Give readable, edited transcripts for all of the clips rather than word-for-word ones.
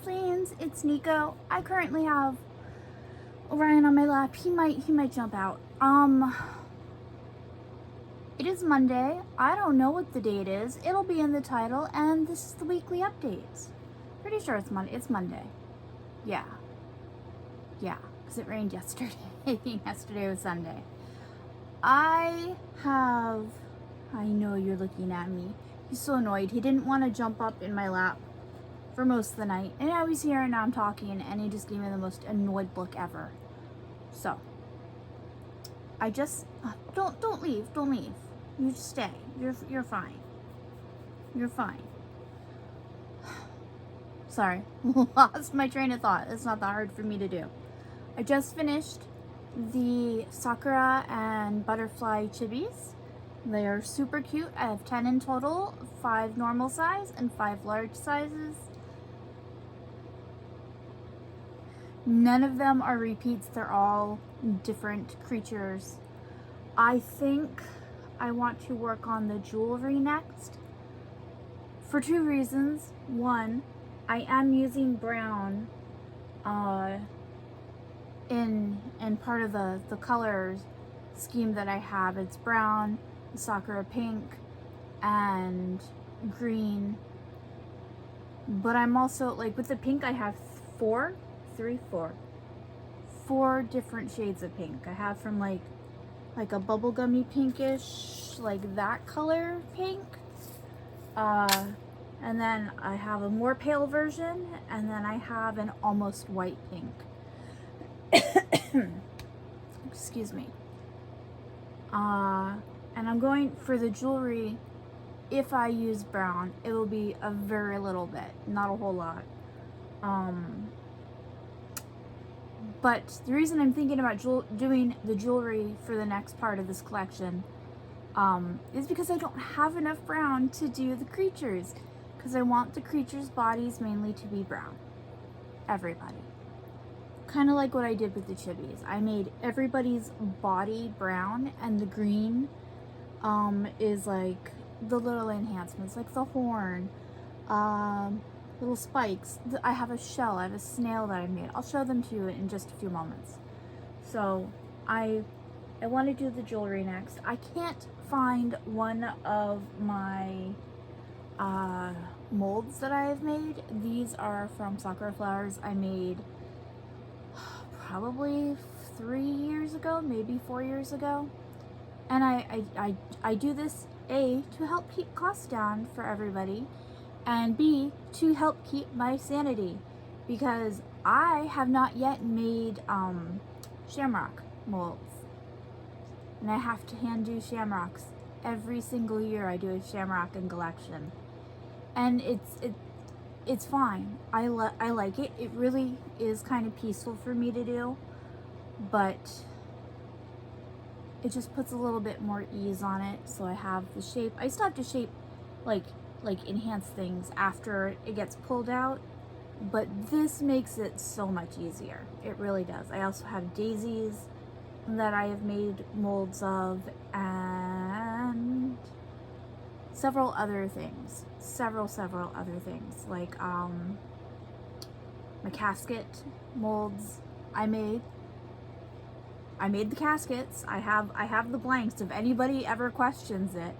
Flames, it's Nico. I currently have Orion on my lap. He might jump out. It is Monday. I don't know what the date is. It'll be in the title, and this is the weekly updates. Pretty sure it's Monday. It's Monday. Yeah, because it rained yesterday. I think yesterday was Sunday. I know you're looking at me. He's so annoyed. He didn't want to jump up in my lap for most of the night. And now he's here and now I'm talking and he just gave me the most annoyed look ever. So, I just, don't leave. You just stay. You're fine. You're fine. Sorry, lost my train of thought. It's not that hard for me to do. I just finished the Sakura and Butterfly chibis. They are super cute. I have 10 in total, 5 normal size and 5 large sizes. None of them are repeats. They're all different creatures. I think I want to work on the jewelry next for 2 reasons. One, I am using brown in part of the colors scheme that I have. It's brown, Sakura pink, and green. But I'm also, like, with the pink I have 4 different shades of pink. I have from like a bubblegummy pinkish, like that color pink. And then I have a more pale version, and then I have an almost white pink. Excuse me. And I'm going for the jewelry. If I use brown, it will be a very little bit, not a whole lot. But the reason I'm thinking about doing the jewelry for the next part of this collection is because I don't have enough brown to do the creatures. Because I want the creatures' bodies mainly to be brown. Everybody. Kind of like what I did with the chibis. I made everybody's body brown, and the green is like the little enhancements, like the horn, little spikes. I have a shell, I have a snail that I made. I'll show them to you in just a few moments. So I want to do the jewelry next. I can't find one of my molds that I have made. These are from Sakura flowers I made probably 3 years ago, maybe 4 years ago. And I do this, A, to help keep costs down for everybody, and B, to help keep my sanity, because I have not yet made shamrock molds, and I have to hand do shamrocks every single year. I do a shamrock in collection, and it's fine. I like it. It really is kind of peaceful for me to do, but it just puts a little bit more ease on it. So I have the shape. I still have to shape, like enhance things after it gets pulled out, but this makes it so much easier. It really does. I also have daisies that I have made molds of, and several other things, several other things, like my casket molds I made the caskets. I have the blanks. If anybody ever questions it,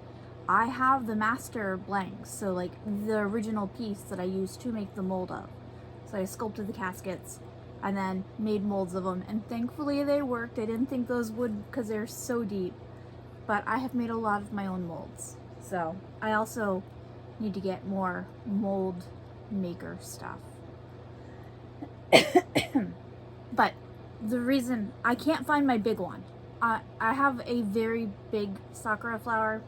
I have the master blanks, so like the original piece that I used to make the mold of. So I sculpted the caskets and then made molds of them, and thankfully they worked. I didn't think those would because they're so deep, but I have made a lot of my own molds. So I also need to get more mold maker stuff. But the reason I can't find my big one, I have a very big Sakura flower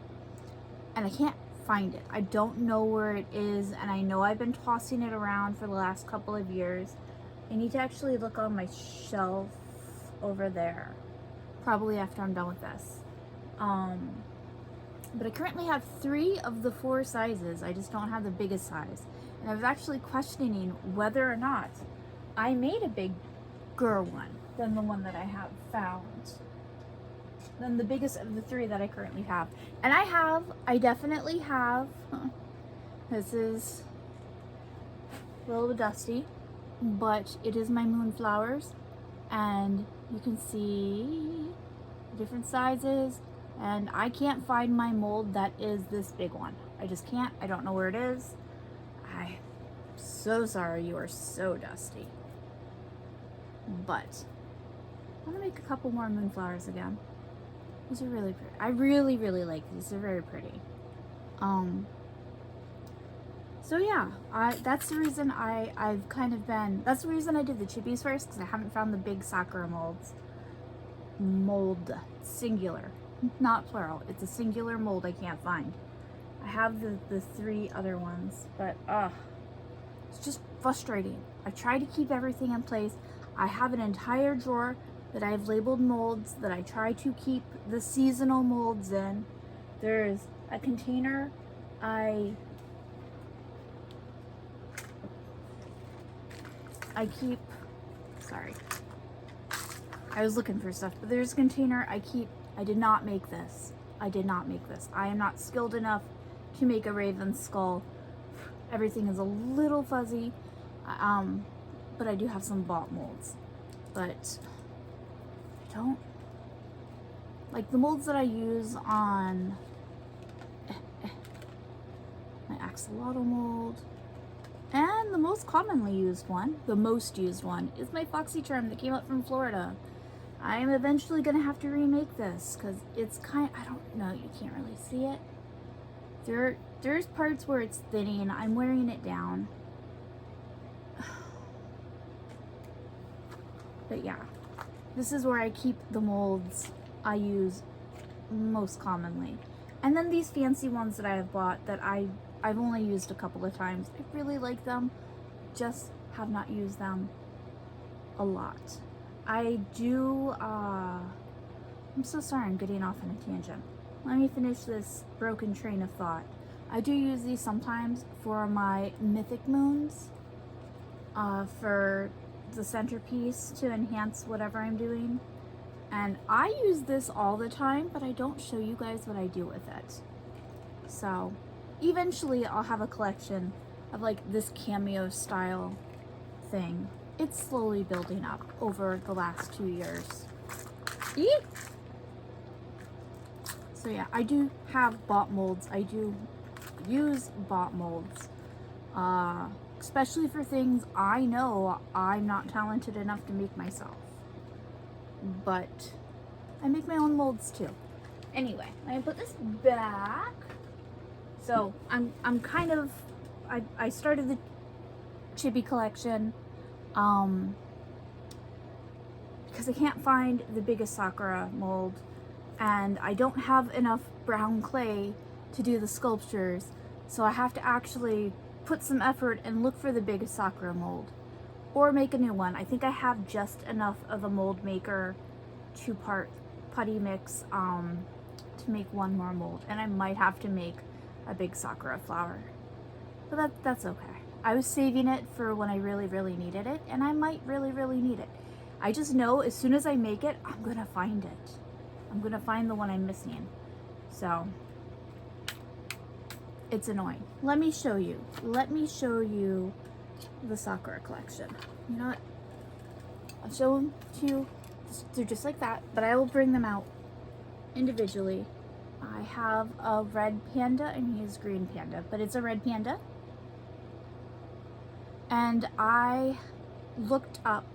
and I can't find it. I don't know where it is, and I know I've been tossing it around for the last couple of years. I need to actually look on my shelf over there, probably after I'm done with this. But I currently have 3 of the 4 sizes. I just don't have the biggest size. And I was actually questioning whether or not I made a bigger one than the one that I have found. Than the biggest of the 3 that I currently have. And I definitely have, this is a little dusty, but it is my moonflowers, and you can see different sizes, and I can't find my mold that is this big one. I just can't. I don't know where it is. I'm so sorry, you are so dusty. But I'm gonna make a couple more moonflowers again. These are really pretty. I really, really like these. They're very pretty. So yeah, that's the reason I've kind of been, that's the reason I did the chippies first, because I haven't found the big sakura mold, singular, not plural. It's a singular mold I can't find. I have the 3 other ones, but it's just frustrating. I try to keep everything in place. I have an entire drawer that I've labeled molds that I try to keep the seasonal molds in. There's a container I keep, sorry, I was looking for stuff, but there's a container I keep. I did not make this. I am not skilled enough to make a raven skull. Everything is a little fuzzy, but I do have some bought molds. But I don't, like the molds that I use on my axolotl mold, and the most commonly used one, the most used one, is my foxy charm that came up from Florida. I am eventually going to have to remake this because it's kind of, I don't know, you can't really see it. There's parts where it's thinning. I'm wearing it down. But yeah, this is where I keep the molds I use most commonly. And then these fancy ones that I have bought that I've only used a couple of times. I really like them, just have not used them a lot. I do, I'm so sorry I'm getting off on a tangent. Let me finish this broken train of thought. I do use these sometimes for my mythic moons, for the centerpiece to enhance whatever I'm doing. And I use this all the time, but I don't show you guys what I do with it. So eventually I'll have a collection of like this cameo style thing. It's slowly building up over the last 2 years. Eek! So yeah, I do have bought molds. I do use bought molds, especially for things I know I'm not talented enough to make myself. But I make my own molds too. Anyway, let me put this back. So I'm kind of, I started the chibi collection because I can't find the biggest sakura mold, and I don't have enough brown clay to do the sculptures, so I have to actually put some effort and look for the biggest sakura mold or make a new one. I think I have just enough of a mold maker 2-part putty mix to make one more mold, and I might have to make a big sakura flower, but that's okay. I was saving it for when I really, really needed it, and I might really, really need it. I just know as soon as I make it, I'm gonna find it. I'm gonna find the one I'm missing. So it's annoying. Let me show you. Let me show you the sakura collection. You know what? I'll show them to you. They're just like that, but I will bring them out individually. I have a red panda and he is green panda, but it's a red panda. And I looked up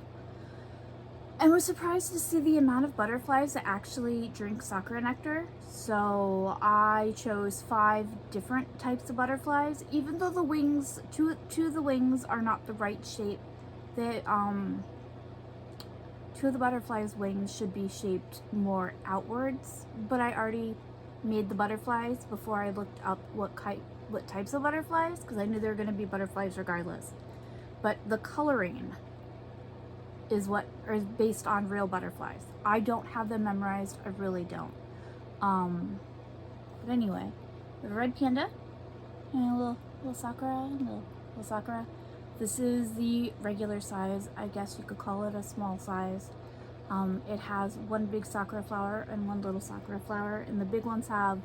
and was surprised to see the amount of butterflies that actually drink sakura nectar. So I chose 5 different types of butterflies, even though the wings, two of the wings are not the right shape. They, 2 of the butterflies' wings should be shaped more outwards, but I already made the butterflies before I looked up what types of butterflies, because I knew there were going to be butterflies regardless. But the coloring is what is based on real butterflies. I don't have them memorized. I really don't. But anyway, the red panda and a little sakura, little sakura. This is the regular size. I guess you could call it a small size. It has 1 big sakura flower and 1 little sakura flower, and the big ones have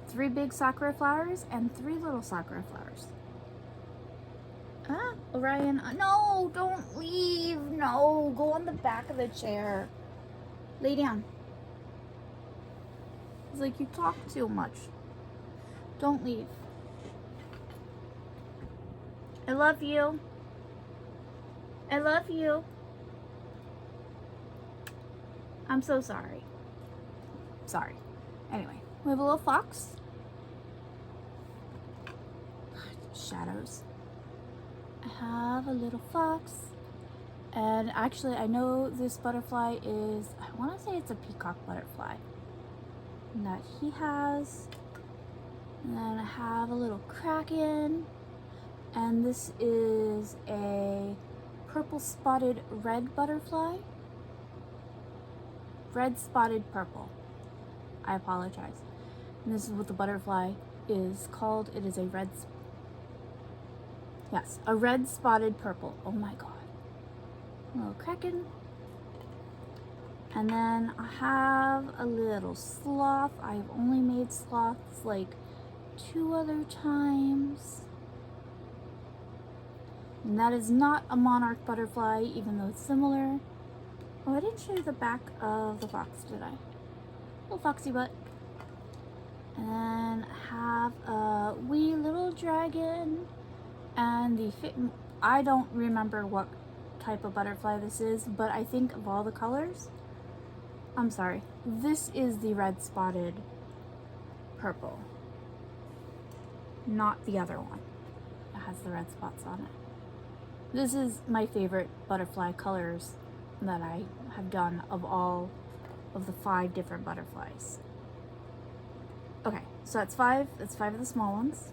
3 big sakura flowers and 3 little sakura flowers. Ah, Orion. No, don't leave. No, go on the back of the chair. Lay down. It's like you talk too much. Don't leave. I love you. I love you. I'm so sorry. Sorry. Anyway, we have a little fox. Shadows. I have a little fox. And actually, I know this butterfly is, I want to say it's a peacock butterfly that he has. And then I have a little kraken. And this is a purple spotted red butterfly. Red spotted purple. I apologize. And this is what the butterfly is called. It is a a red spotted purple. Oh my god. A little kraken. And then I have a little sloth. I've only made sloths like 2 other times. And that is not a monarch butterfly, even though it's similar. Oh, I didn't show you the back of the fox, did I? Little foxy butt. And then I have a wee little dragon. And I don't remember what type of butterfly this is, but I think of all the colors, I'm sorry, this is the red spotted purple, not the other one that has the red spots on it. This is my favorite butterfly colors that I have done of all of the 5 different butterflies. Okay, so that's 5 of the small ones.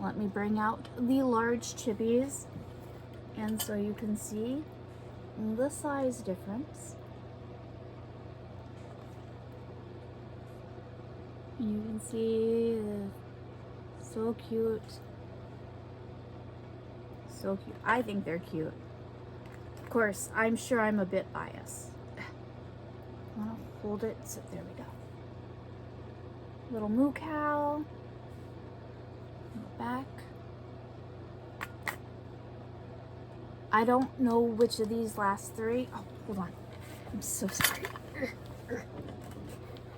Let me bring out the large chippies, and so you can see the size difference. You can see so cute. So cute. I think they're cute. Of course, I'm sure I'm a bit biased. I want to hold it, so there we go. Little moo cow. Back. I don't know which of these last 3. Oh, hold on. I'm so sorry.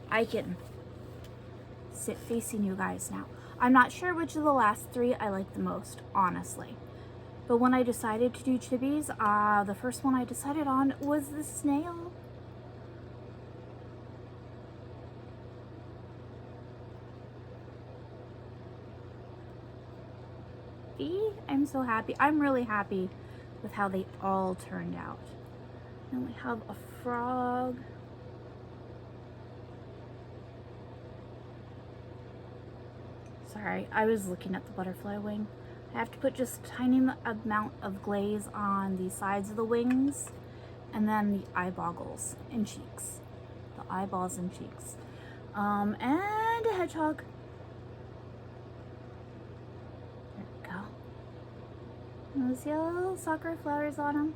I can sit facing you guys now. I'm not sure which of the last 3 I like the most, honestly. But when I decided to do chibis, the first one I decided on was the snail. I'm so happy. I'm really happy with how they all turned out. Then we have a frog. Sorry, I was looking at the butterfly wing. I have to put just a tiny amount of glaze on the sides of the wings, and then the eyeballs and cheeks. The eyeballs and cheeks. And a hedgehog. Those yellow sakura flowers on them.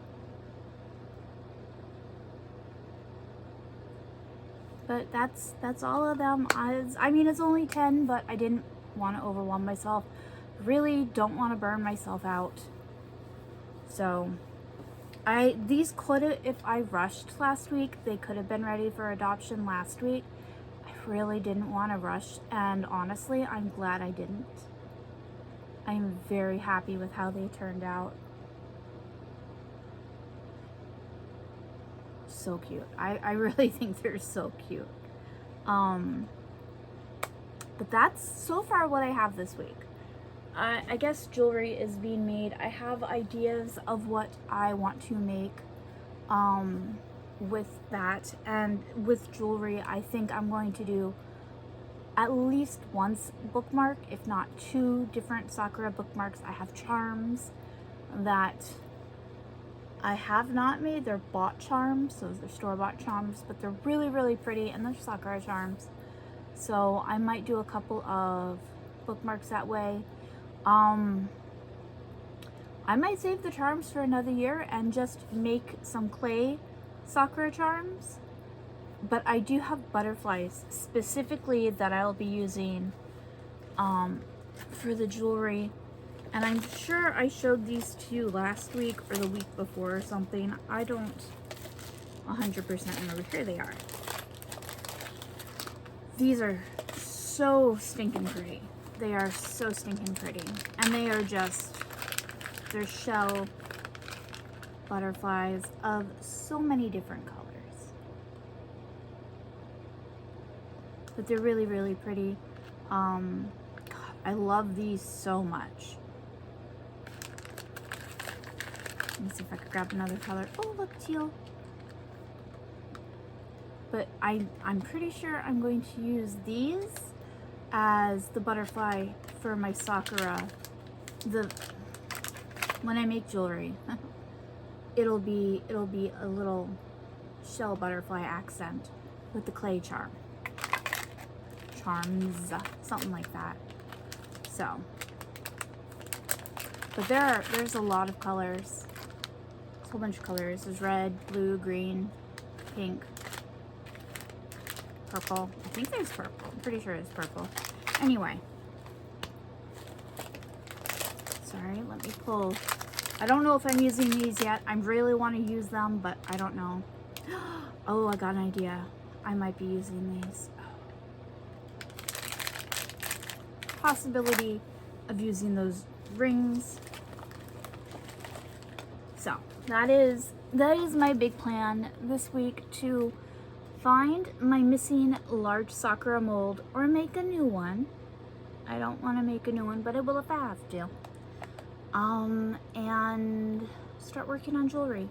But that's all of them. I mean, it's only 10, but I didn't want to overwhelm myself. Really don't want to burn myself out. So these could have, if I rushed last week, they could have been ready for adoption last week. I really didn't want to rush, and honestly, I'm glad I didn't. I'm very happy with how they turned out. So cute. I really think they're so cute. But that's so far what I have this week. I guess jewelry is being made. I have ideas of what I want to make with that. And with jewelry, I think I'm going to do at least once bookmark, if not 2 different sakura bookmarks. I have charms that I have not made. They're bought charms, so they're store-bought charms, but they're really, really pretty, and they're sakura charms. So I might do a couple of bookmarks that way. I might save the charms for another year and just make some clay sakura charms. But I do have butterflies specifically that I'll be using for the jewelry, And I'm sure I showed these to you last week or the week before or something. I don't 100% remember. Here they are. These are so stinking pretty. They are so stinking pretty. And they are just, they're shell butterflies of so many different colors. But they're really, really pretty. God, I love these so much. Let me see if I could grab another color. Oh, look, teal. But I'm pretty sure I'm going to use these as the butterfly for my sakura. When I make jewelry, it'll be a little shell butterfly accent with the clay charms, something like that. So, but there's a lot of colors. A whole bunch of colors. There's red, blue, green, pink, purple. I think there's purple. I'm pretty sure it's purple. Anyway. Sorry, let me pull. I don't know if I'm using these yet. I really want to use them, but I don't know. Oh, I got an idea. I might be using these. Possibility of using those rings. So that is my big plan this week, to find my missing large sakura mold or make a new one. I don't want to make a new one, but I will if I have to. And start working on jewelry.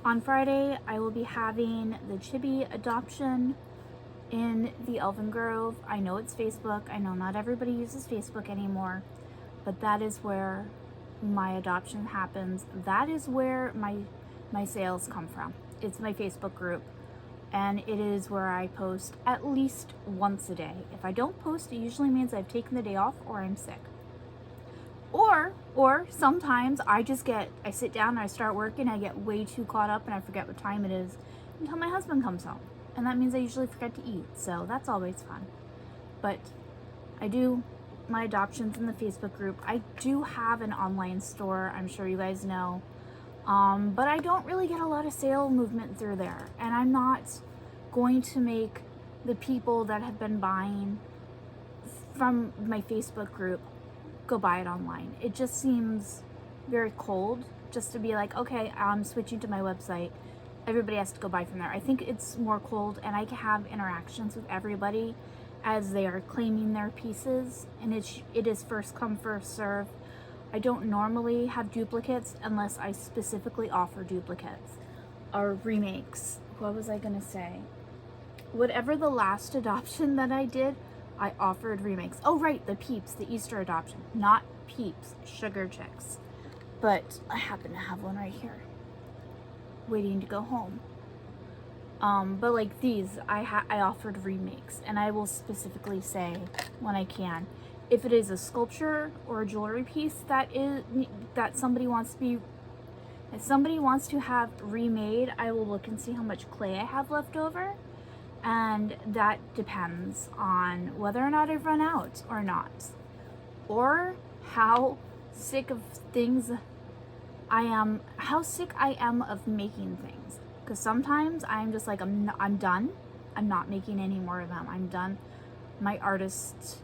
On Friday, I will be having the chibi adoption in the Elven Grove. I know it's Facebook. I know not everybody uses Facebook anymore, but that is where my adoption happens. That is where my sales come from. It's my Facebook group, and it is where I post at least once a day. If I don't post, it usually means I've taken the day off or I'm sick. Or sometimes I sit down and I start working, I get way too caught up and I forget what time it is until my husband comes home. And that means I usually forget to eat, so that's always fun. But I do my adoptions in the Facebook group. I do have an online store, I'm sure you guys know. But I don't really get a lot of sale movement through there. And I'm not going to make the people that have been buying from my Facebook group go buy it online. It just seems very cold just to be like, okay, I'm switching to my website. Everybody has to go buy from there. I think it's more cold, and I can have interactions with everybody as they are claiming their pieces, and it is first come, first serve. I don't normally have duplicates unless I specifically offer duplicates or remakes. What was I gonna say? Whatever the last adoption that I did, I offered remakes. Oh right, the Peeps, the Easter adoption. Not Peeps, Sugar Chicks. But I happen to have one right here, waiting to go home. But like these, I offered remakes, and I will specifically say when I can, if it is a sculpture or a jewelry piece that somebody wants to have remade, I will look and see how much clay I have left over, and that depends on whether or not I've run out or not, or how sick of things I am, how sick I am of making things. Because sometimes I'm just like, I'm done. I'm not making any more of them. I'm done. My artist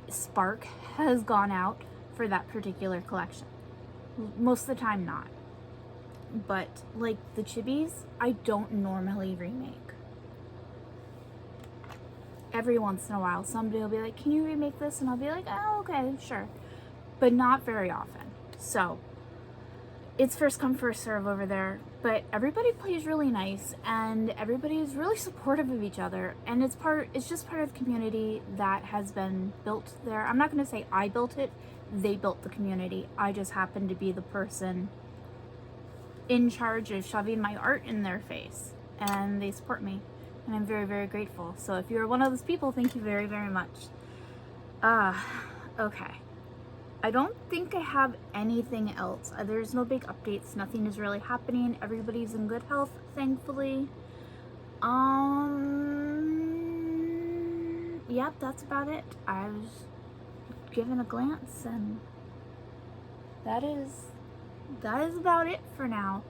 spark has gone out for that particular collection. Most of the time not. But like the chibis, I don't normally remake. Every once in a while, somebody will be like, can you remake this? And I'll be like, oh, okay, sure. But not very often. So it's first come, first serve over there. But everybody plays really nice, and everybody is really supportive of each other. And it's just part of the community that has been built there. I'm not going to say I built it. They built the community. I just happen to be the person in charge of shoving my art in their face. And they support me. And I'm very, very grateful. So if you're one of those people, thank you very, very much. Okay. I don't think I have anything else. There's no big updates. Nothing is really happening. Everybody's in good health, thankfully. Yep, that's about it. I was given a glance, and that is about it for now.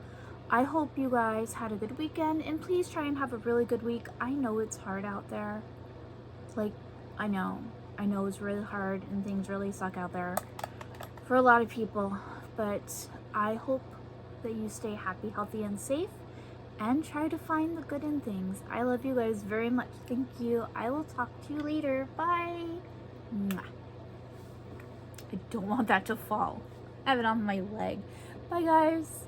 I hope you guys had a good weekend, and please try and have a really good week. I know it's hard out there. Like, I know it's really hard and things really suck out there for a lot of people, but I hope that you stay happy, healthy, and safe, and try to find the good in things. I love you guys very much. Thank you. I will talk to you later. Bye. Mwah. I don't want that to fall. I have it on my leg. Bye, guys.